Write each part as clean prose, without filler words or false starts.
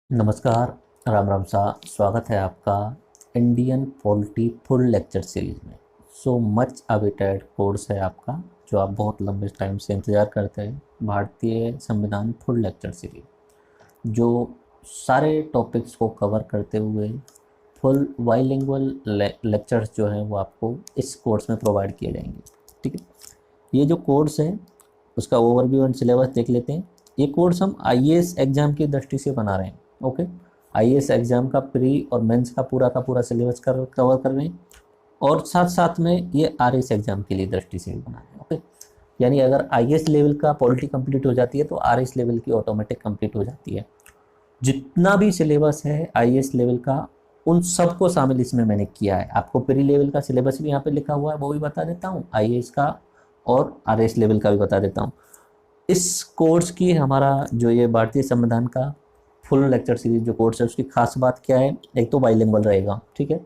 नमस्कार। राम राम सा स्वागत है आपका Indian polity full lecture series में। सो मच अवेटेड कोर्स है आपका, जो आप बहुत लंबे टाइम से इंतज़ार करते हैं। भारतीय संविधान फुल लेक्चर सीरीज जो सारे टॉपिक्स को कवर करते हुए फुल बाइलिंगुअल लेक्चर्स जो हैं वो आपको इस कोर्स में प्रोवाइड किए जाएंगे। ठीक है, ये जो कोर्स है उसका ओवरव्यू एंड सिलेबस देख लेते हैं। ये कोर्स हम आईएएस एग्ज़ाम की दृष्टि से बना रहे हैं। ओके, आईएएस एग्ज़ाम का प्री और मेंस का पूरा सिलेबस कवर कर रहे हैं, और साथ साथ में ये आरएस एग्ज़ाम के लिए दृष्टि से भी बना रहे हैं। ओके, यानी अगर आईएएस लेवल का पॉलिटी कंप्लीट हो जाती है तो आरएस लेवल की ऑटोमेटिक कंप्लीट हो जाती है। जितना भी सिलेबस है आईएएस लेवल का उन सबको शामिल इसमें मैंने किया है। आपको प्री लेवल का सिलेबस भी यहाँ पे लिखा हुआ है, वो भी बता देता हूँ, आईएएस का और आरएस लेवल का भी बता देता हूँ। इस कोर्स की हमारा जो ये भारतीय संविधान का फुल लेक्चर सीरीज जो कोर्स है उसकी खास बात क्या है, एक तो बाइलिंगुअल रहेगा। ठीक है,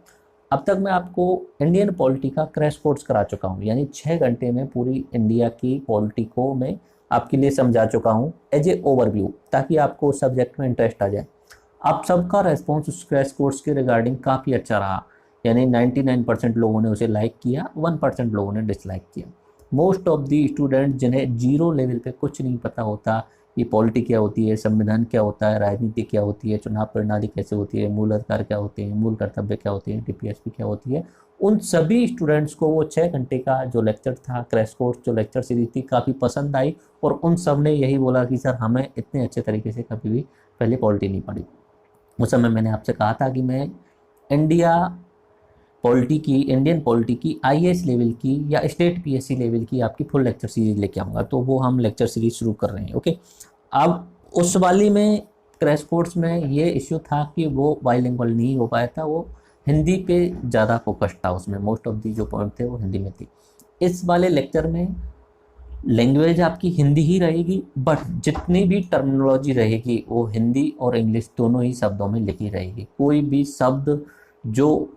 अब तक मैं आपको इंडियन पॉलिटी का क्रैश कोर्स करा चुका हूँ, यानी 6 घंटे में पूरी इंडिया की पॉलिटी को मैं आपके लिए समझा चुका हूँ एज ए ओवरव्यू, ताकि आपको उस सब्जेक्ट में इंटरेस्ट आ जाए। आप सबका रेस्पॉन्स उस क्रैश कोर्स के रिगार्डिंग काफ़ी अच्छा रहा, यानी 99% लोगों ने उसे लाइक किया, 1% लोगों ने डिसलाइक किया। मोस्ट ऑफ दी स्टूडेंट जिन्हें जीरो लेवल पे कुछ नहीं पता होता, ये पॉलिटी क्या होती है, संविधान क्या होता है, राजनीति क्या होती है, चुनाव प्रणाली कैसे होती है, मूल अधिकार क्या होते हैं, मूल कर्तव्य क्या होते हैं, टीपीएसपी क्या होती है, उन सभी स्टूडेंट्स को वो 6 घंटे का जो लेक्चर था, क्रैश कोर्स जो लेक्चर सीरीज थी, काफ़ी पसंद आई। और उन सब ने यही बोला कि सर हमें इतने अच्छे तरीके से कभी भी पहले पॉलिटी नहीं पढ़ी। उस समय मैंने आपसे कहा था कि मैं इंडियन पॉलिटी की आईएएस लेवल की या स्टेट पीएससी लेवल की आपकी फुल लेक्चर सीरीज लेके आऊँगा, तो वो हम लेक्चर सीरीज शुरू कर रहे हैं। ओके, अब उस वाली में क्रैश कोर्स में ये इश्यू था कि वो बाइलिंगुअल नहीं हो पाया था, वो हिंदी पे ज़्यादा फोकस था, उसमें मोस्ट ऑफ दी जो पॉइंट थे वो हिंदी में थी। इस वाले लेक्चर में लैंग्वेज आपकी हिंदी ही रहेगी, बट जितनी भी टर्मिनोलॉजी रहेगी वो हिंदी और इंग्लिश दोनों ही शब्दों में लिखी रहेगी। कोई भी शब्द जो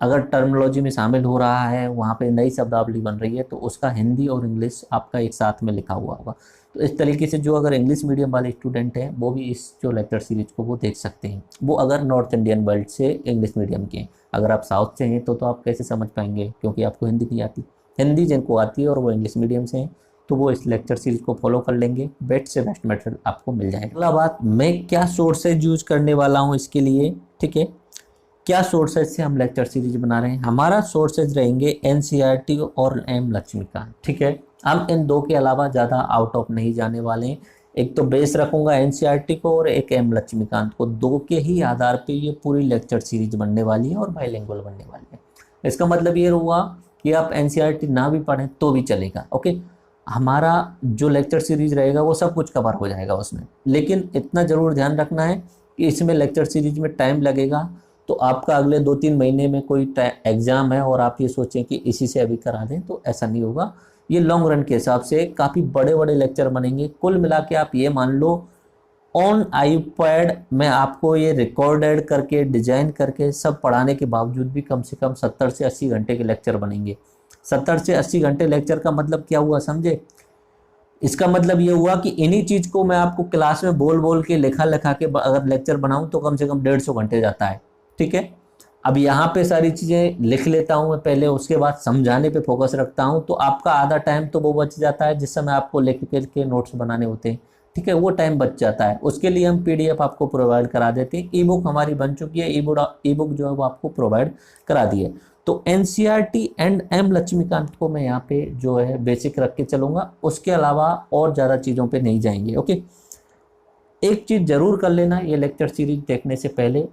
अगर टर्मिनोलॉजी में शामिल हो रहा है, वहाँ पे नई शब्दावली बन रही है, तो उसका हिंदी और इंग्लिश आपका एक साथ में लिखा हुआ होगा। तो इस तरीके से जो अगर इंग्लिश मीडियम वाले स्टूडेंट हैं वो भी इस जो लेक्चर सीरीज को वो देख सकते हैं, वो अगर नॉर्थ इंडियन वर्ल्ड से इंग्लिश मीडियम के हैं। अगर आप साउथ से हैं तो आप कैसे समझ पाएंगे, क्योंकि आपको हिंदी नहीं आती। हिंदी जिनको आती है और वो इंग्लिश मीडियम से हैं तो वो इस लेक्चर सीरीज को फॉलो कर लेंगे, बेस्ट से बेस्ट मटेरियल आपको मिल जाएगा। अगला बात, मैं क्या सोर्सेज यूज करने वाला हूँ इसके लिए। ठीक है, क्या सोर्सेज से हम लेक्चर सीरीज बना रहे हैं, हमारा सोर्सेज रहेंगे एनसीईआरटी और एम लक्ष्मीकांत। ठीक है, हम इन दो के अलावा ज़्यादा आउट ऑफ नहीं जाने वाले हैं। एक तो बेस रखूंगा एनसीईआरटी को और एक एम लक्ष्मीकांत को, दो के ही आधार पे ये पूरी लेक्चर सीरीज बनने वाली है और बाइलिंगुअल बनने वाली है। इसका मतलब ये हुआ कि आप एनसीईआरटी ना भी पढ़ें तो भी चलेगा। ओके, हमारा जो लेक्चर सीरीज रहेगा वो सब कुछ कवर हो जाएगा उसमें, लेकिन इतना ज़रूर ध्यान रखना है कि इसमें लेक्चर सीरीज में टाइम लगेगा। तो आपका अगले 2-3 महीने में कोई एग्ज़ाम है और आप ये सोचें कि इसी से अभी करा दें, तो ऐसा नहीं होगा। ये लॉन्ग रन के हिसाब से काफ़ी बड़े बड़े लेक्चर बनेंगे। कुल मिला के आप ये मान लो ऑन आईपैड मैं आपको ये रिकॉर्डेड करके डिजाइन करके सब पढ़ाने के बावजूद भी कम से कम 70 से 80 घंटे के लेक्चर बनेंगे। 70 से 80 घंटे लेक्चर का मतलब क्या हुआ समझे? इसका मतलब ये हुआ कि इन्हीं चीज़ को मैं आपको क्लास में बोल बोल के लिखा लिखा के अगर लेक्चर बनाऊं तो कम से कम 150 घंटे जाता है। ठीक है, अब यहाँ पे सारी चीज़ें लिख लेता हूँ मैं पहले, उसके बाद समझाने पे फोकस रखता हूँ, तो आपका आधा टाइम तो वो बच जाता है जिस समय आपको लिख के नोट्स बनाने होते हैं। ठीक है, वो टाइम बच जाता है। उसके लिए हम पीडीएफ आपको प्रोवाइड करा देते हैं। ई बुक हमारी बन चुकी है, ई बुक जो है वो आपको प्रोवाइड करा दी है। तो एनसीईआरटी एंड एम लक्ष्मीकांत को मैं यहाँ पे जो है बेसिक रख के चलूँगा, उसके अलावा और ज़्यादा चीज़ों पे नहीं जाएंगे। ओके, एक चीज़ ज़रूर कर लेना, ये लेक्चर सीरीज देखने से पहले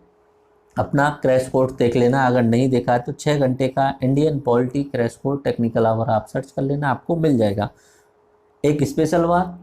अपना क्रैश कोर्स देख लेना। अगर नहीं देखा है तो 6 घंटे का Indian polity crash course technical hour आप सर्च कर लेना, आपको मिल जाएगा। एक स्पेशल बात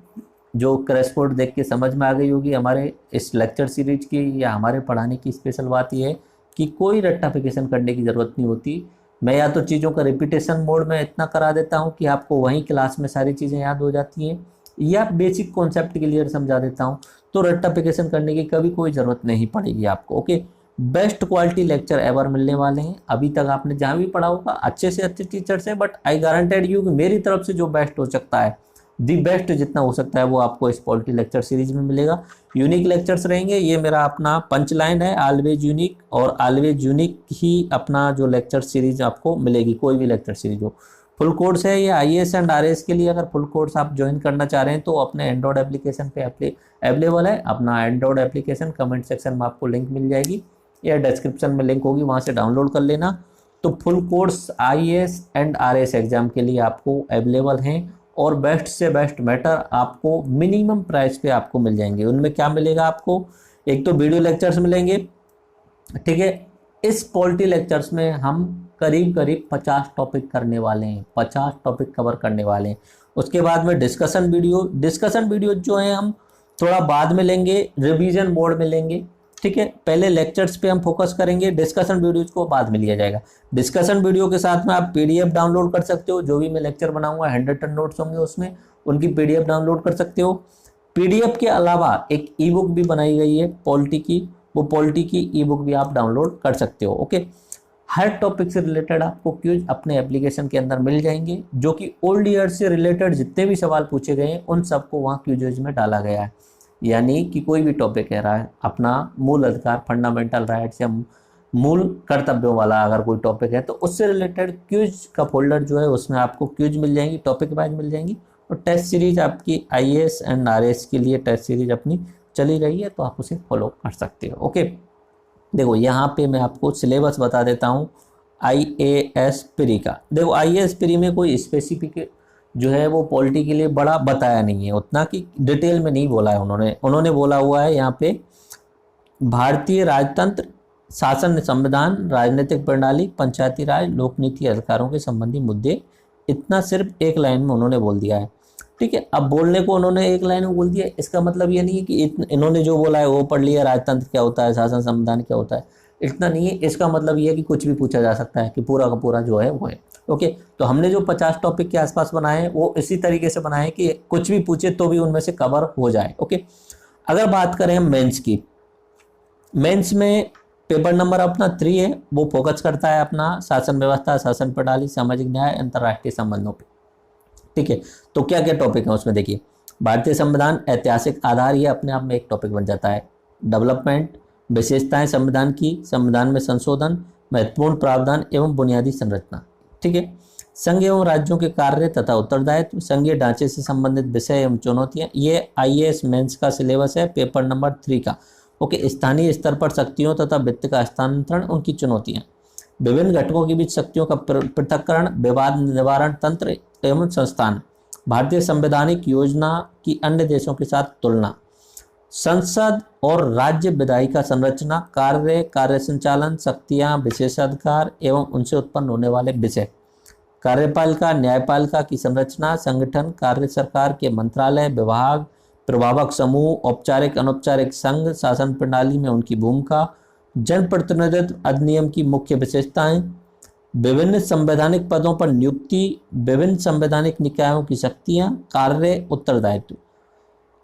जो क्रैश कोर्स देख के समझ में आ गई होगी हमारे इस लेक्चर सीरीज की या हमारे पढ़ाने की स्पेशल बात यह है कि कोई रट्टाफिकेशन करने की ज़रूरत नहीं होती। मैं या तो चीज़ों का रिपीटेशन मोड में इतना करा देता हूँ कि आपको वहीं क्लास में सारी चीज़ें याद हो जाती हैं, या बेसिक कॉन्सेप्ट क्लियर समझा देता हूँ, तो रट्टाफिकेशन करने की कभी कोई ज़रूरत नहीं पड़ेगी आपको। Okay, best quality lecture ever मिलने वाले हैं। अभी तक आपने जहाँ भी पढ़ा होगा अच्छे से अच्छे टीचर्स हैं, बट आई गारंटेड यू कि मेरी तरफ से जो बेस्ट हो सकता है दी बेस्ट जितना हो सकता है वो आपको इस पॉलिटी लेक्चर सीरीज में मिलेगा। यूनिक लेक्चर्स रहेंगे, ये मेरा अपना पंच लाइन है, ऑलवेज यूनिक, और ऑलवेज यूनिक ही अपना जो लेक्चर सीरीज आपको मिलेगी, कोई भी लेक्चर सीरीज हो। फुल कोर्स है ये IAS एंड RAS के लिए। अगर फुल कोर्स आप ज्वाइन करना चाह रहे हैं तो अपने एंड्रॉयड एप्लीकेशन पे अवेलेबल है। अपना एंड्रॉयड एप्लीकेशन कमेंट सेक्शन में आपको लिंक मिल जाएगी या डिस्क्रिप्शन में लिंक होगी, वहाँ से डाउनलोड कर लेना। तो full course IAS and RAS exam के लिए आपको अवेलेबल हैं, और बेस्ट से बेस्ट मैटर आपको मिनिमम प्राइस पे आपको मिल जाएंगे। उनमें क्या मिलेगा आपको, एक तो वीडियो लेक्चर्स मिलेंगे, ठीक है। इस पॉलिटी लेक्चर्स में हम करीब करीब 50 टॉपिक करने वाले हैं, 50 टॉपिक कवर करने वाले हैं। उसके बाद में डिस्कशन वीडियो जो है हम थोड़ा बाद में लेंगे, रिवीजन मोड में लेंगे, ठीक है। पहले लेक्चर्स पे हम फोकस करेंगे, डिस्कशन वीडियोज को बाद में लिया जाएगा। डिस्कशन वीडियो के साथ में आप PDF डाउनलोड कर सकते हो, जो भी मैं लेक्चर बनाऊंगा 100 नोट्स होंगे उसमें, उनकी PDF डाउनलोड कर सकते हो। PDF के अलावा एक ई-बुक भी बनाई गई है पॉलिटी की, वो पॉलिटी की ई-बुक भी आप डाउनलोड कर सकते हो, ओके। हर टॉपिक से रिलेटेड आपको क्यूज अपने एप्लीकेशन के अंदर मिल जाएंगे, जो कि ओल्ड ईयर से रिलेटेड जितने भी सवाल पूछे गए हैं उन सबको वहाँ क्यूजेज में डाला गया है। यानी कि कोई भी टॉपिक कह रहा है, अपना मूल अधिकार, फंडामेंटल राइट्स या मूल कर्तव्यों वाला अगर कोई टॉपिक है तो उससे रिलेटेड क्यूज का फोल्डर जो है उसमें आपको क्यूज मिल जाएंगी, टॉपिक वाइज मिल जाएंगी। और टेस्ट सीरीज आपकी IAS एंड RAS के लिए टेस्ट सीरीज अपनी चली रही है, तो आप उसे फॉलो कर सकते हो, ओके। देखो यहाँ पे मैं आपको सिलेबस बता देता हूँ IAS प्री का। देखो IAS प्री में कोई स्पेसिफिक जो है वो पॉलिटी के लिए बड़ा बताया नहीं है, उतना कि डिटेल में नहीं बोला है उन्होंने बोला हुआ है यहाँ पे भारतीय राजतंत्र, शासन संविधान, राजनीतिक प्रणाली, पंचायती राज, लोक नीति, अधिकारों के संबंधी मुद्दे, इतना सिर्फ एक लाइन में उन्होंने बोल दिया है, ठीक है। अब बोलने को उन्होंने एक लाइन में बोल दिया, इसका मतलब ये नहीं है कि इन्होंने जो बोला है वो पढ़ लिया, राजतंत्र क्या होता है, शासन संविधान क्या होता है, इतना नहीं है। इसका मतलब ये है कि कुछ भी पूछा जा सकता है, कि पूरा का पूरा जो है वो है, ओके। तो हमने जो 50 टॉपिक के आसपास बनाए हैं वो इसी तरीके से बनाए कि कुछ भी पूछे तो भी उनमें से कवर हो जाए, ओके। अगर बात करें मेंस की, मेंस में पेपर नंबर अपना 3 है, वो फोकस करता है अपना शासन व्यवस्था, शासन प्रणाली, सामाजिक न्याय, अंतर्राष्ट्रीय संबंधों पे, ठीक है। तो क्या क्या टॉपिक है उसमें, देखिए भारतीय संविधान, ऐतिहासिक आधार, ये अपने आप में एक टॉपिक बन जाता है। डेवलपमेंट, विशेषताएं संविधान की, संविधान में संशोधन, महत्वपूर्ण प्रावधान एवं बुनियादी संरचना, ठीक है। संघ एवं राज्यों के कार्य तथा उत्तरदायित्व, संघीय ढांचे से संबंधित विषय एवं चुनौतियां, ये IAS मेंस का सिलेबस है पेपर नंबर 3 का, ओके। स्थानीय स्तर पर शक्तियों तथा वित्त का हस्तांतरण, उनकी चुनौतियां, विभिन्न घटकों के बीच शक्तियों का पृथक्करण, विवाद निवारण तंत्र एवं संस्थान, भारतीय संवैधानिक योजना की अन्य देशों के साथ तुलना, संसद और राज्य विधायिका संरचना, कार्य संचालन, शक्तियां, विशेषाधिकार एवं उनसे उत्पन्न होने वाले विषय, कार्यपालिका, न्यायपालिका की संरचना, संगठन, कार्य, सरकार के मंत्रालय, विभाग, प्रभावक समूह, औपचारिक अनौपचारिक संघ, शासन प्रणाली में उनकी भूमिका, जनप्रतिनिधित्व अधिनियम की मुख्य विशेषताएं, विभिन्न संवैधानिक पदों पर नियुक्ति, विभिन्न संवैधानिक निकायों की शक्तियां, कार्य, उत्तरदायित्व,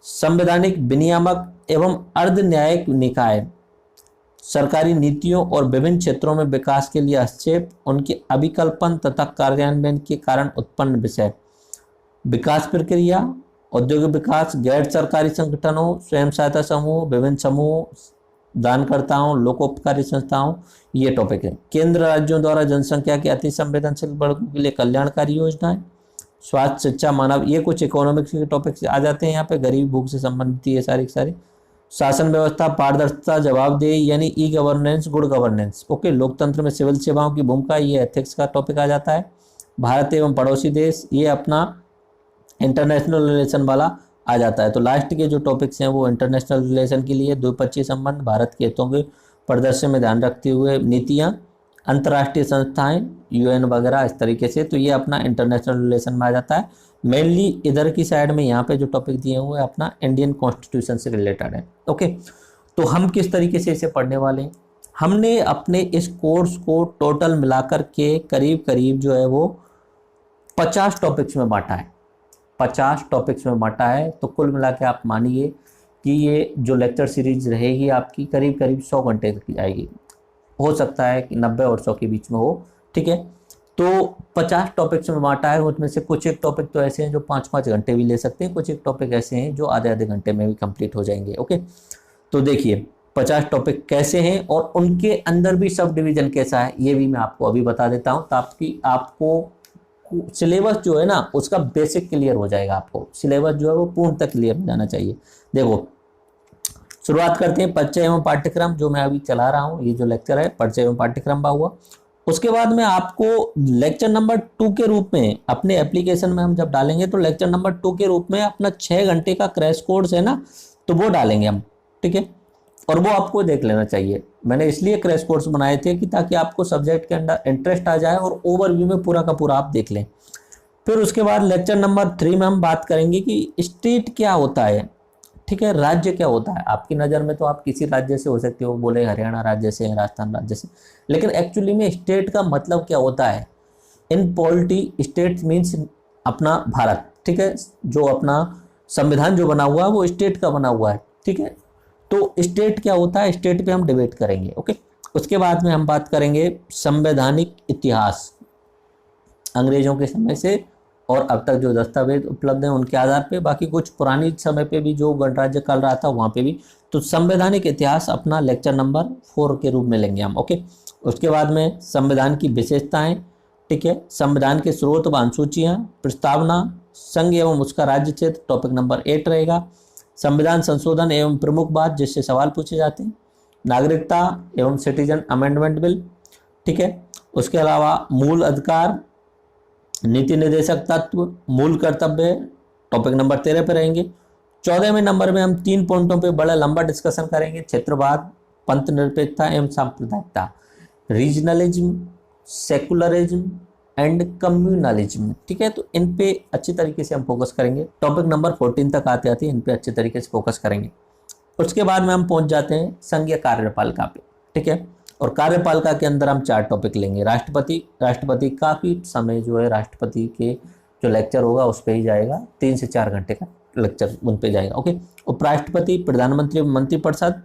संवैधानिक विनियामक एवं अर्ध न्यायिक निकाय, सरकारी नीतियों और विभिन्न क्षेत्रों में विकास के लिए हस्तक्षेप, उनके अभिकल्पन तथा कार्यान्वयन के कारण उत्पन्न विषय, विकास प्रक्रिया, औद्योगिक विकास, गैर सरकारी संगठनों, स्वयं सहायता समूह, विभिन्न समूह, दानकर्ताओं, लोकोपकारी संस्थाओं, ये टॉपिक है। केंद्र राज्यों द्वारा जनसंख्या के अति संवेदनशील वर्गों के लिए कल्याणकारी योजनाएं, स्वास्थ्य, शिक्षा, मानव, ये कुछ इकोनॉमिक्स के टॉपिक्स आ जाते हैं यहाँ पे, गरीब भूख से संबंधित ये सारे। शासन व्यवस्था, पारदर्शिता, जवाबदेही यानी e governance, good governance, okay. लोकतंत्र में सिविल सेवाओं की भूमिका, ये एथिक्स का टॉपिक आ जाता है। भारत एवं पड़ोसी देश, ये अपना इंटरनेशनल रिलेशन वाला आ जाता है। तो लास्ट के जो टॉपिक्स हैं वो इंटरनेशनल रिलेशन के लिए द्विपक्षीय संबंध, भारत के हितों के प्रदर्शन में ध्यान रखते हुए नीतियां, अंतर्राष्ट्रीय संस्थाएं, UN वगैरह, इस तरीके से। तो ये अपना इंटरनेशनल रिलेशन में आ जाता है। मेनली इधर की साइड में यहाँ पे जो टॉपिक दिए हुए अपना इंडियन कॉन्स्टिट्यूशन से रिलेटेड है, ओके। तो हम किस तरीके से इसे पढ़ने वाले हैं, हमने अपने इस कोर्स को टोटल मिलाकर के करीब करीब जो है वो 50 टॉपिक्स में बांटा है, 50 टॉपिक्स में बांटा है। तो कुल मिला के आप मानिए कि ये जो लेक्चर सीरीज रहेगी आपकी करीब करीब 100 घंटे तक की जाएगी। हो सकता है कि 90 और 100 के बीच में हो, ठीक है। तो 50 टॉपिक्स में बांटा है, उसमें से कुछ एक टॉपिक तो ऐसे हैं जो 5-5 घंटे भी ले सकते हैं, कुछ एक टॉपिक ऐसे हैं जो आधे आधे घंटे में भी कंप्लीट हो जाएंगे। ओके, तो देखिए 50 टॉपिक कैसे हैं और उनके अंदर भी सब डिवीजन कैसा है ये भी मैं आपको अभी बता देता हूँ, ताकि आपको सिलेबस जो है ना उसका बेसिक क्लियर हो जाएगा। आपको सिलेबस जो है वो पूर्णतः क्लियर हो जाना चाहिए। देखो शुरुआत करते हैं परिचय एवं पाठ्यक्रम, जो मैं अभी चला रहा हूँ, ये जो लेक्चर है परिचय एवं पाठ्यक्रम का हुआ। उसके बाद में आपको लेक्चर नंबर 2 के रूप में अपने एप्लीकेशन में हम जब डालेंगे तो लेक्चर नंबर 2 के रूप में अपना 6 घंटे का क्रैश कोर्स है ना, तो वो डालेंगे हम, ठीक है। और वो आपको देख लेना चाहिए। मैंने इसलिए क्रैश कोर्स बनाए थे कि ताकि आपको सब्जेक्ट के अंदर इंटरेस्ट आ जाए और ओवरव्यू में पूरा का पूरा आप देख लें। फिर उसके बाद लेक्चर नंबर 3 में हम बात करेंगे कि स्टेट क्या होता है, ठीक है, राज्य क्या होता है। आपकी नज़र में तो आप किसी राज्य से हो सकते हो, बोले हरियाणा राज्य से, राजस्थान राज्य से, लेकिन एक्चुअली में स्टेट का मतलब क्या होता है। इन पॉलिटी स्टेट मीन्स अपना भारत, ठीक है, जो अपना संविधान जो बना हुआ है वो स्टेट का बना हुआ है, ठीक है। तो स्टेट क्या होता है, स्टेट पे हम डिबेट करेंगे। ओके, उसके बाद में हम बात करेंगे संवैधानिक इतिहास, अंग्रेजों के समय से और अब तक जो दस्तावेज उपलब्ध हैं उनके आधार पे, बाकी कुछ पुरानी समय पे भी जो गणराज्य काल रहा था वहाँ पे भी। तो संवैधानिक इतिहास अपना लेक्चर नंबर 4 के रूप में लेंगे हम। ओके, उसके बाद में संविधान की विशेषताएं, ठीक है, संविधान के स्रोत व अनुसूचियाँ, प्रस्तावना, संघ एवं उसका राज्य क्षेत्र टॉपिक नंबर 8 रहेगा। संविधान संशोधन एवं प्रमुख बात जिससे सवाल पूछे जाते हैं, नागरिकता एवं सिटीजन अमेंडमेंट बिल, ठीक है। उसके अलावा मूल अधिकार, नीति निर्देशक तत्व, मूल कर्तव्य टॉपिक नंबर 13 पे रहेंगे। 14वें नंबर में हम 3 पॉइंटों पे बड़ा लंबा डिस्कशन करेंगे, क्षेत्रवाद, पंथ निरपेक्षता एवं सांप्रदायिकता, रीजनलिज्म, सेकुलरिज्म एंड कम्युनलिज्म, ठीक है। तो इन पे अच्छी तरीके से हम फोकस करेंगे। टॉपिक नंबर 14 तक आते आते इन पे अच्छे तरीके से फोकस करेंगे। उसके बाद में हम पहुंच जाते हैं संघीय कार्यपालिका पे, ठीक है। और कार्यपालिका के अंदर हम 4 टॉपिक लेंगे। राष्ट्रपति काफ़ी समय जो है राष्ट्रपति के जो लेक्चर होगा उस पर ही जाएगा, 3 से 4 घंटे का लेक्चर उन पे जाएगा। ओके, उपराष्ट्रपति, प्रधानमंत्री, मंत्रिपरिषद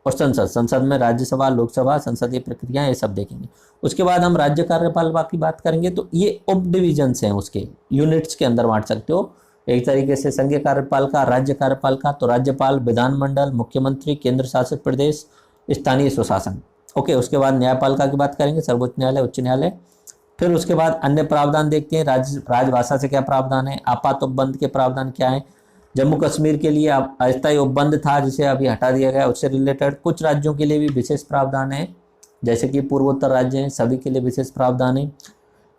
और संसद में राज्यसभा, लोकसभा, संसदीय प्रक्रिया, ये सब देखेंगे। उसके बाद हम राज्य कार्यपालिका की बात करेंगे। तो ये उप डिविजन्स हैं, उसके यूनिट्स के अंदर बांट सकते हो एक तरीके से। संघीय कार्यपालिका, राज्य कार्यपालिका, तो राज्यपाल, विधानमंडल, मुख्यमंत्री, केंद्र शासित प्रदेश, स्थानीय स्वशासन। ओके, उसके बाद न्यायपालिका की बात करेंगे, सर्वोच्च न्यायालय, उच्च न्यायालय। फिर उसके बाद अन्य प्रावधान देखते हैं, राजभाषा से क्या प्रावधान है, आपात उपबंध के प्रावधान क्या है, जम्मू कश्मीर के लिए अस्थायी उपबंध था जिसे अभी हटा दिया गया, उससे रिलेटेड कुछ राज्यों के लिए भी विशेष प्रावधान है, जैसे कि पूर्वोत्तर राज्य हैं सभी के लिए विशेष प्रावधान है।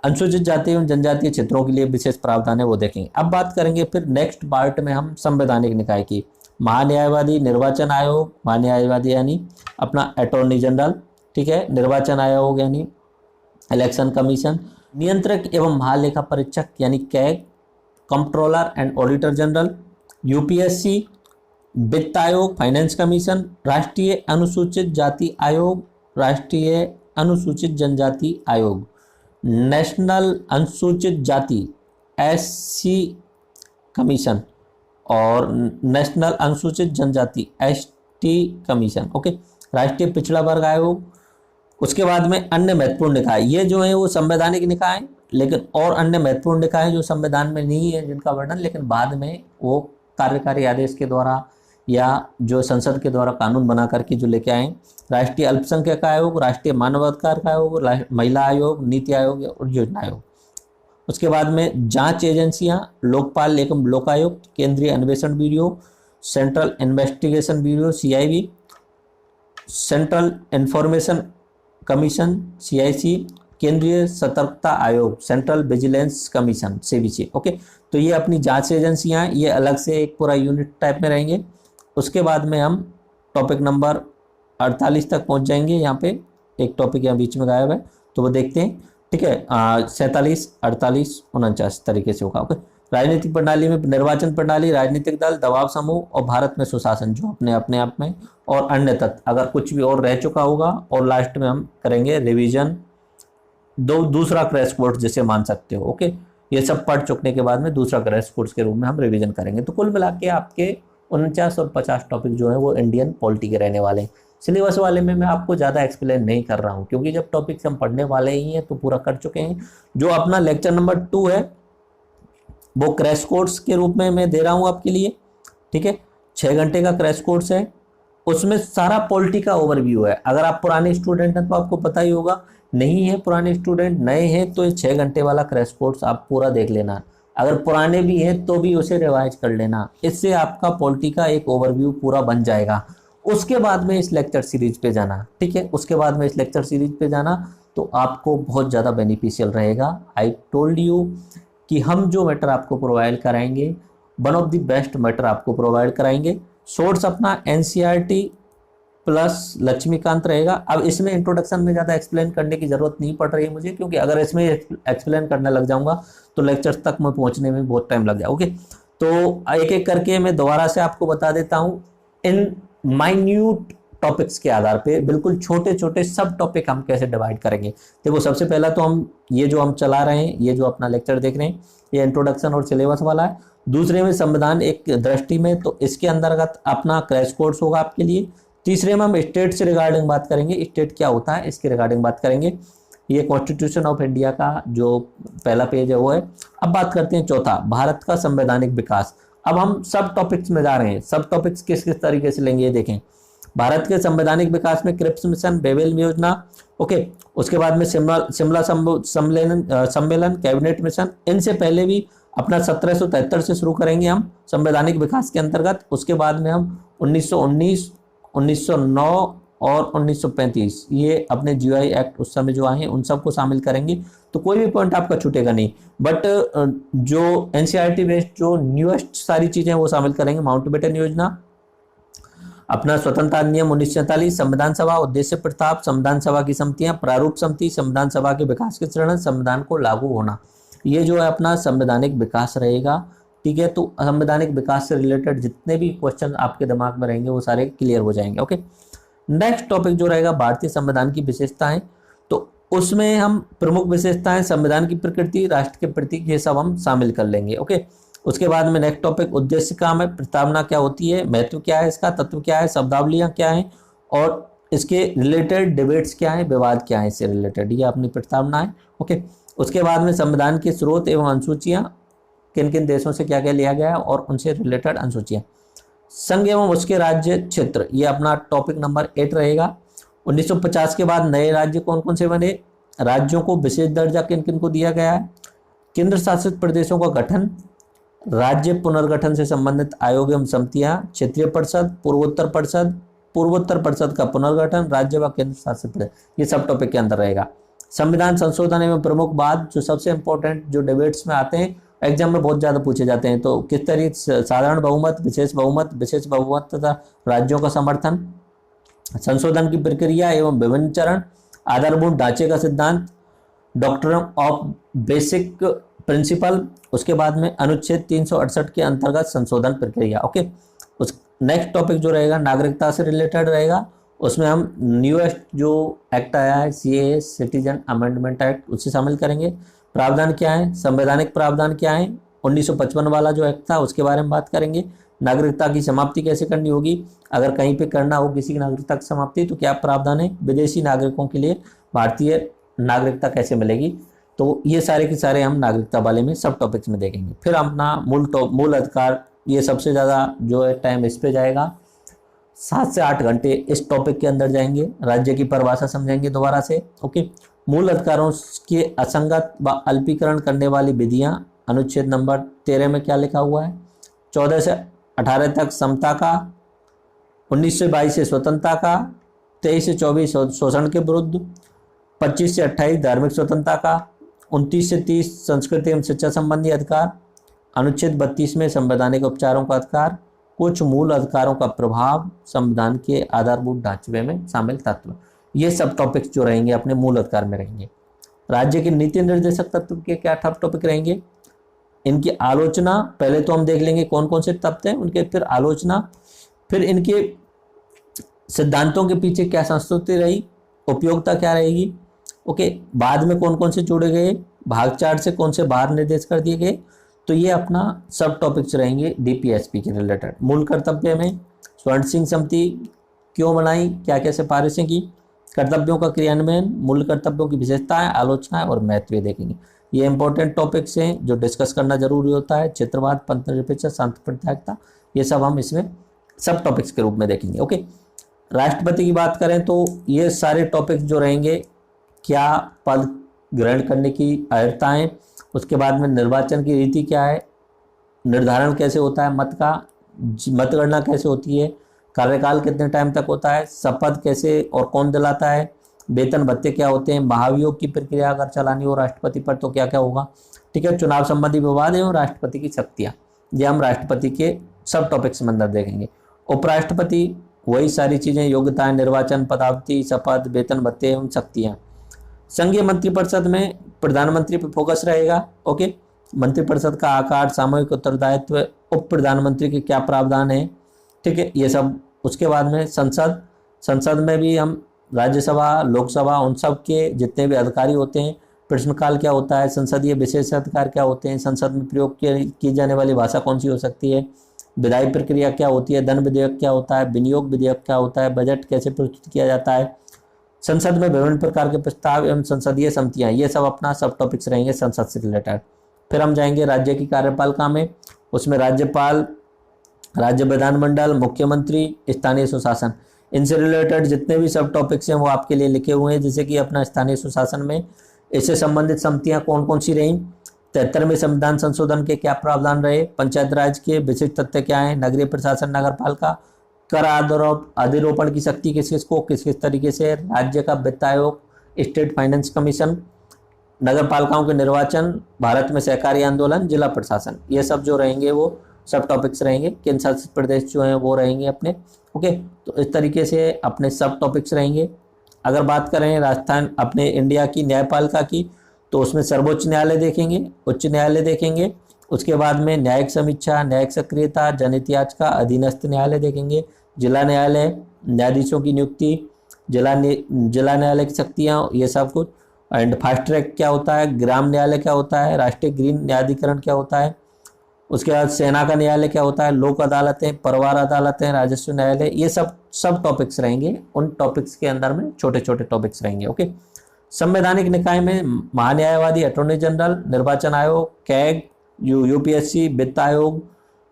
अनुसूचित जाति एवं जनजातीय क्षेत्रों के लिए विशेष प्रावधान है, वो देखेंगे। अब बात करेंगे फिर नेक्स्ट पार्ट में हम संवैधानिक निकाय की। महान्यायवादी, निर्वाचन आयोग, महान्यायवादी यानी अपना अटॉर्नी जनरल, ठीक है, निर्वाचन आयोग यानी इलेक्शन कमीशन, नियंत्रक एवं महालेखा परीक्षक यानी CAG, controller and auditor general, UPSC, वित्त आयोग, फाइनेंस कमीशन, राष्ट्रीय अनुसूचित जाति आयोग, राष्ट्रीय अनुसूचित जनजाति आयोग, नेशनल अनुसूचित जाति एससी कमीशन और नेशनल अनुसूचित जनजाति एसटी कमीशन। ओके, राष्ट्रीय पिछड़ा वर्ग आयोग। उसके बाद में अन्य महत्वपूर्ण निकाय, ये जो है वो संवैधानिक निकाय, लेकिन और अन्य महत्वपूर्ण निकाय जो संविधान में नहीं है जिनका वर्णन लेकिन बाद में वो कार्यकारी आदेश के द्वारा या जो संसद के द्वारा कानून बना करके जो लेके आए। राष्ट्रीय अल्पसंख्यक आयोग, राष्ट्रीय मानवाधिकार आयोग, महिला आयोग, नीति आयोग और योजना आयोग। उसके बाद में जांच एजेंसियां, लोकपाल एवं लोकायुक्त, केंद्रीय अन्वेषण bureau, central investigation bureau CIB, central information commission CIC, केंद्रीय सतर्कता आयोग, central vigilance commission CVC. Okay, तो ये अपनी जांच एजेंसियां, ये अलग से एक पूरा यूनिट टाइप में रहेंगे। उसके बाद में हम टॉपिक नंबर 48 तक पहुंच जाएंगे। यहाँ पे एक टॉपिक यहाँ बीच में गायब है तो वो देखते हैं, ठीक है। 47, 48, 49 तरीके से होगा। ओके, राजनीतिक प्रणाली में निर्वाचन प्रणाली, राजनीतिक दल, दबाव समूह और भारत में सुशासन जो अपने आप में, और अन्य तत्व अगर कुछ भी और रह चुका होगा। और लास्ट में हम करेंगे रिवीजन, दूसरा क्रैश कोर्स जिसे मान सकते हो। ओके, ये सब पढ़ चुकने के बाद में दूसरा क्रैश कोर्स के रूप में हम रिवीजन करेंगे। तो कुल मिला के आपके 49 और 50 टॉपिक जो है वो इंडियन पॉलिटी के रहने वाले हैं। सिलेबस वाले में मैं आपको ज़्यादा एक्सप्लेन नहीं कर रहा हूँ, क्योंकि जब टॉपिक्स हम पढ़ने वाले ही हैं तो पूरा कर चुके हैं। जो अपना लेक्चर नंबर 2 है वो क्रैश कोर्स के रूप में मैं दे रहा हूँ आपके लिए, ठीक है। 6 घंटे का क्रैश कोर्स है, उसमें सारा पॉलिटी का ओवरव्यू है। अगर आप पुराने स्टूडेंट हैं तो आपको पता ही होगा, नहीं है पुराने स्टूडेंट, नए हैं तो 6 घंटे वाला क्रैश कोर्स आप पूरा देख लेना। अगर पुराने भी हैं तो भी उसे रिवाइज कर लेना, इससे आपका पॉलिटी का एक ओवरव्यू पूरा बन जाएगा। उसके बाद में इस लेक्चर सीरीज पे जाना, ठीक है, उसके बाद में इस लेक्चर सीरीज पे जाना तो आपको बहुत ज़्यादा बेनिफिशियल रहेगा। आई टोल्ड यू कि हम जो मैटर आपको प्रोवाइड कराएंगे, one of the best matter आपको प्रोवाइड कराएंगे। सोर्स अपना एनसीईआरटी प्लस लक्ष्मीकांत रहेगा। अब इसमें इंट्रोडक्शन में ज़्यादा एक्सप्लेन करने की ज़रूरत नहीं पड़ रही है मुझे, क्योंकि अगर इसमें एक्सप्लेन करने लग जाऊंगा तो लेक्चर तक मैं पहुंचने में बहुत टाइम लग जाए। ओके, तो एक एक करके मैं दोबारा से आपको बता देता हूँ। इन माइन्यूट टॉपिक्स के आधार पे बिल्कुल छोटे छोटे सब टॉपिक हम कैसे डिवाइड करेंगे। देखो, सबसे पहला तो हम ये जो हम चला रहे हैं, ये जो अपना लेक्चर देख रहे हैं, ये इंट्रोडक्शन और सिलेबस वाला है। दूसरे में संविधान एक दृष्टि में, तो इसके अंतर्गत अपना क्रैश कोर्स होगा आपके लिए। तीसरे में हम स्टेट से रिगार्डिंग बात करेंगे, स्टेट क्या होता है इसके रिगार्डिंग बात करेंगे। ये कॉन्स्टिट्यूशन ऑफ इंडिया का जो पहला पेज है वो है। अब बात करते हैं चौथा, भारत का संवैधानिक विकास। अब हम सब टॉपिक्स में जा रहे हैं। सब टॉपिक्स किस किस तरीके से लेंगे ये देखें। भारत के संवैधानिक विकास में क्रिप्स मिशन, बेबेल योजना, ओके, उसके बाद में शिमला सम्मेलन, कैबिनेट मिशन। इनसे पहले भी अपना 1773 से शुरू करेंगे हम संवैधानिक विकास के अंतर्गत। उसके बाद में हम 1919, 1909 और 1935 ये अपने जीओआई एक्ट उस समय जो आए हैं उन सबको शामिल करेंगे, तो कोई भी पॉइंट आपका छूटेगा नहीं। बट जो एनसीईआरटी बेस्ड जो न्यूएस्ट सारी चीजें वो शामिल करेंगे। माउंटबेटन योजना, अपना स्वतंत्रता अधिनियम 1947, संविधान सभा, उद्देश्य प्रस्ताव, संविधान सभा की समितियां, प्रारूप समिति, संविधान सभा के विकास के चरण, संविधान को लागू होना, ये जो है अपना संवैधानिक विकास रहेगा, ठीक है। तो संवैधानिक विकास से रिलेटेड जितने भी क्वेश्चन आपके दिमाग में रहेंगे वो सारे क्लियर हो जाएंगे। ओके, नेक्स्ट टॉपिक जो रहेगा भारतीय संविधान की विशेषताएं, तो उसमें हम प्रमुख विशेषताएं, संविधान की प्रकृति, राष्ट्र के प्रतीक, ये सब हम शामिल कर लेंगे। ओके, उसके बाद में नेक्स्ट टॉपिक उद्देश्य काम है, प्रस्तावना क्या होती है, महत्व क्या है इसका, तत्व क्या है, शब्दावलियां क्या है और इसके रिलेटेड डिबेट्स क्या है, विवाद क्या है इससे रिलेटेड, ये अपनी प्रस्तावना है। ओके, उसके बाद में संविधान के स्रोत एवं अनुसूचियां, किन किन देशों से क्या क्या लिया गया है और उनसे रिलेटेड अनुसूचियां। संघ एवं उसके राज्य क्षेत्र, ये अपना टॉपिक नंबर 8 रहेगा। 1950 के बाद नए राज्य कौन कौन से बने, राज्यों को विशेष दर्जा किन किन को दिया गया है, केंद्र शासित प्रदेशों का गठन, राज्य पुनर्गठन से संबंधित आयोग एवं समितियां, क्षेत्रीय परिषद, पूर्वोत्तर परिषद का पुनर्गठन, राज्य व केंद्र शासित प्रदेश, ये सब टॉपिक के अंदर रहेगा। संविधान संशोधन एवं प्रमुख बात, जो सबसे इंपॉर्टेंट जो डिबेट्स में आते हैं, एग्जाम में बहुत ज्यादा पूछे जाते हैं, तो किस तरीके से साधारण बहुमत, विशेष बहुमत तथा राज्यों का समर्थन, संशोधन की प्रक्रिया एवं विभिन्न चरण, आधारभूत ढांचे का सिद्धांत, डॉक्ट्रिन ऑफ बेसिक प्रिंसिपल, उसके बाद में अनुच्छेद 368 के अंतर्गत संशोधन प्रक्रिया। ओके, उस नेक्स्ट टॉपिक जो रहेगा नागरिकता से रिलेटेड रहेगा। उसमें हम न्यूएस्ट जो एक्ट आया है सीएए, सिटीजन अमेंडमेंट एक्ट, उसे शामिल करेंगे। प्रावधान क्या है, संवैधानिक प्रावधान क्या है, 1955 वाला जो एक्ट था उसके बारे में बात करेंगे। नागरिकता की समाप्ति कैसे करनी होगी, अगर कहीं पे करना हो किसी की नागरिकता की समाप्ति तो क्या प्रावधान है, विदेशी नागरिकों के लिए भारतीय नागरिकता कैसे मिलेगी, तो ये सारे के सारे हम नागरिकता वाले में सब टॉपिक्स में देखेंगे। फिर अपना मूल अधिकार, ये सबसे ज़्यादा जो है टाइम इस पे जाएगा, 7 से 8 घंटे इस टॉपिक के अंदर जाएंगे। राज्य की परिभाषा समझेंगे दोबारा से। ओके, मूल अधिकारों के असंगत व अल्पीकरण करने वाली विधियां, अनुच्छेद नंबर 13 में क्या लिखा हुआ है, 14 से 18 तक समता का, 19 से 22 से स्वतंत्रता का, 23 से 24 शोषण के विरुद्ध, 25 से 28 धार्मिक स्वतंत्रता का, 29 से 30 संस्कृति एवं शिक्षा संबंधी अधिकार, अनुच्छेद 32 में संवैधानिक उपचारों का अधिकार, कुछ मूल अधिकारों का प्रभाव, संविधान के आधारभूत ढांचे में शामिल तत्व, ये सब टॉपिक्स जो रहेंगे अपने मूल अधिकार में रहेंगे। राज्य के नीति निर्देशक तत्व के क्या टॉपिक रहेंगे, इनकी आलोचना, पहले तो हम देख लेंगे कौन कौन से तत्व हैं उनके, फिर आलोचना, फिर इनके सिद्धांतों के पीछे क्या संस्तुति रही, उपयोगिता क्या रहेगी। ओके, बाद में कौन कौन से जोड़े गए, भाग 4 से कौन से बाहर निर्देश कर दिए गए, तो ये अपना सब टॉपिक्स रहेंगे डीपीएसपी के रिलेटेड। मूल कर्तव्य में स्वर्ण सिंह समिति, क्यों बनाई, क्या क्या सिफारिशें की, कर्तव्यों का क्रियान्वयन, मूल कर्तव्यों की विशेषताएं, आलोचनाएं और महत्व देखेंगे। ये इंपॉर्टेंट टॉपिक्स हैं जो डिस्कस करना जरूरी होता है। चित्रवाद, पंथ निरपेक्षता, शांति प्रत्यागता, ये सब हम इसमें सब टॉपिक्स के रूप में देखेंगे। ओके, राष्ट्रपति की बात करें तो ये सारे टॉपिक्स जो रहेंगे, क्या पद ग्रहण करने की अर्हताएं, उसके बाद में निर्वाचन की रीति क्या है, निर्धारण कैसे होता है मत का, मतगणना कैसे होती है, कार्यकाल कितने टाइम तक होता है, शपथ कैसे और कौन दिलाता है, वेतन भत्ते क्या होते हैं, महाभियोग की प्रक्रिया अगर चलानी हो राष्ट्रपति पर तो क्या क्या होगा, ठीक है, चुनाव संबंधी विवाद एवं राष्ट्रपति की शक्तियां, ये हम राष्ट्रपति के सब टॉपिक्स में अंदर देखेंगे। उपराष्ट्रपति वही सारी चीजें, योग्यताएं, निर्वाचन, पदावधि, शपथ, वेतन भत्ते एवं शक्तियां। संघीय मंत्रिपरिषद में प्रधानमंत्री पर फोकस रहेगा। ओके, मंत्रिपरिषद का आकार, सामूहिक उत्तरदायित्व, उप प्रधानमंत्री के क्या प्रावधान है, ठीक है, ये सब। उसके बाद में संसद में भी हम राज्यसभा, लोकसभा, उन सब के जितने भी अधिकारी होते हैं, प्रश्नकाल क्या होता है, संसदीय विशेष अधिकार क्या होते हैं, संसद में प्रयोग की जाने वाली भाषा कौन सी हो सकती है, विधायी प्रक्रिया क्या होती है, धन विधेयक क्या होता है, विनियोग विधेयक क्या होता है, बजट कैसे प्रस्तुत किया जाता है, संसद में विभिन्न प्रकार के प्रस्ताव एवं संसदीय समितियां, ये सब अपना सब टॉपिक्स रहेंगे संसद से रिलेटेड। फिर हम जाएंगे राज्य की कार्यपालिका में, उसमें राज्यपाल, राज्य विधानमंडल, मुख्यमंत्री, स्थानीय सुशासन, इनसे रिलेटेड जितने भी सब टॉपिक्स हैं वो आपके लिए लिखे हुए हैं। जैसे कि अपना स्थानीय सुशासन में इससे संबंधित समितियां कौन कौन सी रहीं, 73वें संविधान संशोधन के क्या प्रावधान रहे, पंचायत राज के विशिष्ट तथ्य क्या है, नगरीय प्रशासन, नगर पालिका, कर अधिरोपण की शक्ति किस किस को किस किस तरीके से, राज्य का वित्त आयोग, स्टेट फाइनेंस कमीशन, नगर पालिकाओं के निर्वाचन, भारत में सहकारी आंदोलन, जिला प्रशासन, ये सब जो रहेंगे वो सब टॉपिक्स रहेंगे। केंद्र शासित प्रदेश जो हैं वो रहेंगे अपने। ओके, तो इस तरीके से अपने सब टॉपिक्स रहेंगे। अगर बात करें राजस्थान अपने इंडिया की न्यायपालिका की, तो उसमें सर्वोच्च न्यायालय देखेंगे, उच्च न्यायालय देखेंगे, उसके बाद में न्यायिक समीक्षा, न्यायिक सक्रियता, जनहित याचिका, अधीनस्थ न्यायालय देखेंगे, जिला न्यायालय, न्यायाधीशों की नियुक्ति, जिला न्यायालय की शक्तियाँ, ये सब कुछ। एंड फास्ट ट्रैक क्या होता है, ग्राम न्यायालय क्या होता है, राष्ट्रीय ग्रीन न्यायाधिकरण क्या होता है, उसके बाद सेना का न्यायालय क्या होता है, लोक अदालतें, परिवार अदालतें, राजस्व न्यायालय, ये सब टॉपिक्स रहेंगे। उन टॉपिक्स के अंदर में छोटे छोटे टॉपिक्स रहेंगे। ओके, संवैधानिक निकाय में महान्यायवादी, अटॉर्नी जनरल, निर्वाचन आयोग, कैग, यूपीएससी, वित्त आयोग,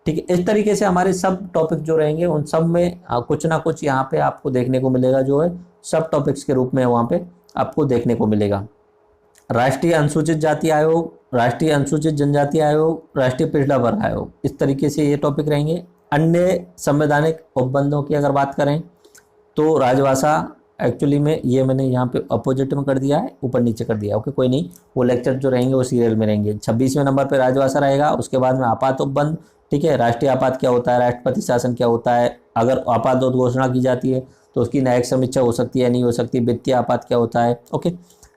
ठीक है। इस तरीके से हमारे सब टॉपिक जो रहेंगे उन सब में कुछ ना कुछ यहाँ पे आपको देखने को मिलेगा, जो है सब टॉपिक्स के रूप में वहाँ पे आपको देखने को मिलेगा। राष्ट्रीय अनुसूचित जाति आयोग, राष्ट्रीय अनुसूचित जनजाति आयोग, राष्ट्रीय पिछड़ा वर्ग आयोग, इस तरीके से ये टॉपिक रहेंगे। अन्य संवैधानिक उपबंधों की अगर बात करें तो राजभाषा, एक्चुअली में ये मैंने यहाँ पे अपोजिट में कर दिया है, ऊपर नीचे कर दिया। ओके, कोई नहीं, वो लेक्चर जो रहेंगे वो सीरियल में रहेंगे। 26वें नंबर पे राजभाषा रहेगा। उसके बाद में आपात उपबंध, ठीक है, राष्ट्रीय आपात क्या होता है, राष्ट्रपति शासन क्या होता है, अगर आपात घोषणा की जाती है तो उसकी न्यायिक समीक्षा हो सकती है, नहीं हो सकती, वित्तीय आपात क्या होता है। ओके,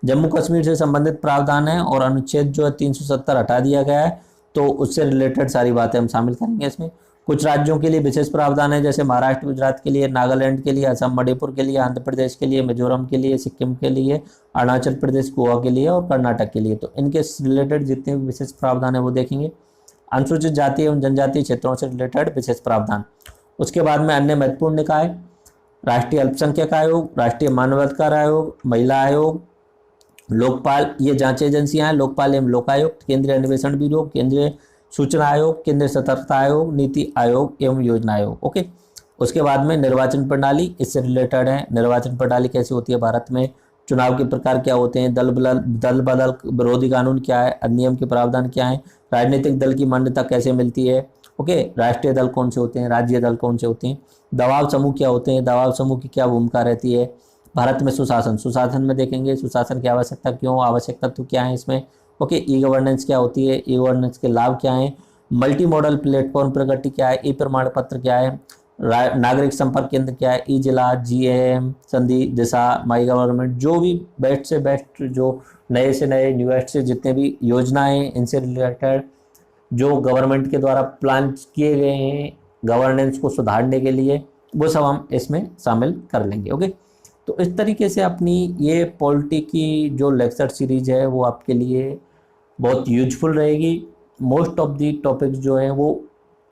जम्मू कश्मीर से संबंधित प्रावधान है और अनुच्छेद जो है 370 हटा दिया गया है, तो उससे रिलेटेड सारी बातें हम शामिल करेंगे इसमें। कुछ राज्यों के लिए विशेष प्रावधान है, जैसे महाराष्ट्र, गुजरात के लिए, नागालैंड के लिए, असम, मणिपुर के लिए, आंध्र प्रदेश के लिए, मिजोरम के लिए, सिक्किम के लिए, अरुणाचल प्रदेश, गोवा के लिए और कर्नाटक के लिए। तो इनके रिलेटेड जितने भी विशेष प्रावधान है वो देखेंगे। अनुसूचित जाति एवं जनजातीय क्षेत्रों से रिलेटेड विशेष प्रावधान। उसके बाद में अन्य महत्वपूर्ण निकाय, राष्ट्रीय अल्पसंख्यक आयोग, राष्ट्रीय मानवाधिकार आयोग, महिला आयोग, लोकपाल, ये जांच एजेंसियां हैं, लोकपाल एवं लोकायुक्त, केंद्रीय अन्वेषण ब्यूरो, केंद्रीय सूचना आयोग, केंद्रीय सतर्कता आयोग, नीति आयोग एवं योजना आयोग। ओके, उसके बाद में निर्वाचन प्रणाली, इससे रिलेटेड है, निर्वाचन प्रणाली कैसी होती है भारत में, चुनाव के प्रकार क्या होते हैं, दल बदल विरोधी कानून क्या है, अधिनियम के प्रावधान क्या है, राजनीतिक दल की मान्यता कैसे मिलती है। ओके, राष्ट्रीय दल कौन से होते हैं, राज्य दल कौन से होते हैं, दबाव समूह क्या होते हैं, दबाव समूह की क्या भूमिका रहती है। भारत में सुशासन में देखेंगे, सुशासन की आवश्यकता क्यों, आवश्यक तत्व क्या है इसमें। ओके, ई गवर्नेंस क्या होती है, ई गवर्नेंस के लाभ क्या हैं, मल्टी मॉडल प्लेटफॉर्म प्रगति क्या है, ई प्रमाण पत्र क्या है, नागरिक संपर्क केंद्र क्या है, ई जिला, GAM, संधि, दिशा, माई गवर्नमेंट, जो भी बेस्ट से बेस्ट, जो नए से नए, न्यूएस्ट से जितने भी योजनाएं इनसे रिलेटेड जो गवर्नमेंट के द्वारा प्लान किए गए हैं गवर्नेंस को सुधारने के लिए, वो सब हम इसमें शामिल कर लेंगे। ओके, तो इस तरीके से अपनी ये पॉलिटी की जो लेक्चर सीरीज है वो आपके लिए बहुत यूजफुल रहेगी। मोस्ट ऑफ दी टॉपिक्स जो हैं वो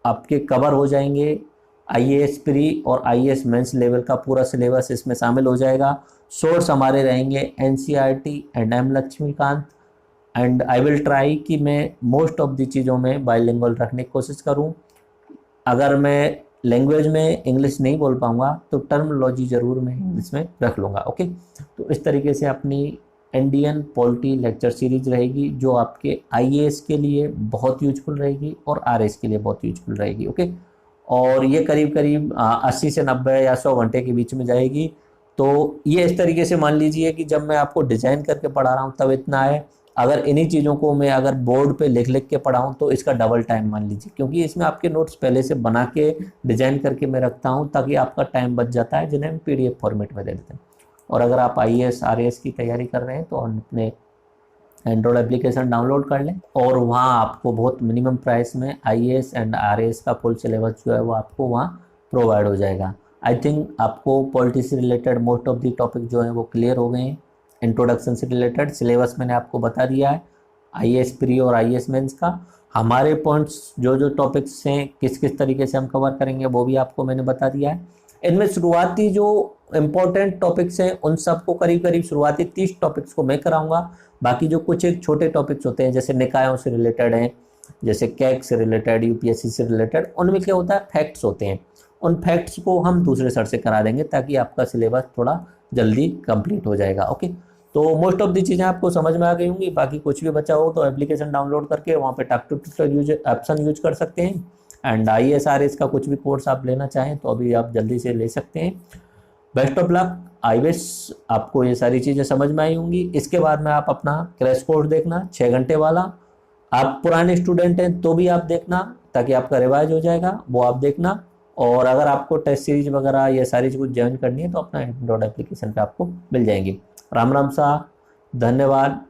आपके कवर हो जाएंगे। IAS प्री और IAS मेंस लेवल का पूरा सिलेबस इसमें शामिल हो जाएगा। सोर्स हमारे रहेंगे NCERT and M Laxmikanth. And I will try कि मैं मोस्ट ऑफ दी चीज़ों में बाइलिंगुअल रखने की कोशिश करूं। अगर मैं लैंग्वेज में इंग्लिश नहीं बोल पाऊंगा तो टर्मिनोलॉजी ज़रूर मैं इंग्लिश में रख लूँगा। ओके, तो इस तरीके से अपनी इंडियन पॉलिटी लेक्चर सीरीज रहेगी जो आपके IAS के लिए बहुत यूजफुल रहेगी और RS के लिए बहुत यूजफुल रहेगी। ओके, और ये करीब करीब 80 से 90 या 100 घंटे के बीच में जाएगी। तो ये इस तरीके से मान लीजिए कि जब मैं आपको डिज़ाइन करके पढ़ा रहा हूँ तब इतना है, अगर इन्हीं चीज़ों को मैं अगर बोर्ड पे लिख लिख के पढ़ाऊँ तो इसका डबल टाइम मान लीजिए, क्योंकि इसमें आपके नोट्स पहले से बना के डिज़ाइन करके मैं रखता हूँ ताकि आपका टाइम बच जाता है, जिन्हें हम PDF फॉर्मेट में दे देते हैं। और अगर आप IAS RAS की तैयारी कर रहे हैं तो अपने एंड्रॉयड एप्लीकेशन डाउनलोड कर लें और वहाँ आपको बहुत मिनिमम प्राइस में IAS एंड RAS का फुल सिलेबस जो है वो आपको वहाँ प्रोवाइड हो जाएगा। आई थिंक आपको पॉलिटी से related most of the topic जो है वो क्लियर हो गए हैं। इंट्रोडक्शन से रिलेटेड सिलेबस मैंने आपको बता दिया है IAS प्री और IAS मेंस का। हमारे पॉइंट्स जो जो टॉपिक्स हैं किस किस तरीके से हम कवर करेंगे वो भी आपको मैंने बता दिया है। इनमें शुरुआती जो इम्पोर्टेंट टॉपिक्स हैं उन सबको करीब करीब शुरुआती 30 टॉपिक्स को मैं कराऊंगा। बाकी जो कुछ एक छोटे टॉपिक्स होते हैं जैसे निकायों से रिलेटेड हैं, जैसे कैग से रिलेटेड, UPSC से रिलेटेड, उनमें क्या होता है फैक्ट्स होते हैं, उन फैक्ट्स को हम दूसरे सर से करा देंगे ताकि आपका सिलेबस थोड़ा जल्दी कंप्लीट हो जाएगा। ओके, तो मोस्ट ऑफ दी चीज़ें आपको समझ में आ गई होंगी। बाकी कुछ भी बचा हो तो एप्लीकेशन डाउनलोड करके वहाँ पे talk to teacher use option use कर सकते हैं। एंड IAS RAS का कुछ भी कोर्स आप लेना चाहें तो अभी आप जल्दी से ले सकते हैं। Best of luck. I wish आपको ये सारी चीज़ें समझ में आई होंगी। इसके बाद में आप अपना क्रैश कोर्स देखना 6 घंटे वाला। आप पुराने स्टूडेंट हैं तो भी आप देखना ताकि आपका रिवाइज हो जाएगा, वो आप देखना। और अगर आपको टेस्ट सीरीज वगैरह ये सारी चीज़ ज्वाइन करनी है तो अपना एंड्रॉयड एप्लीकेशन पे आपको मिल जाएंगी। राम राम सा, धन्यवाद।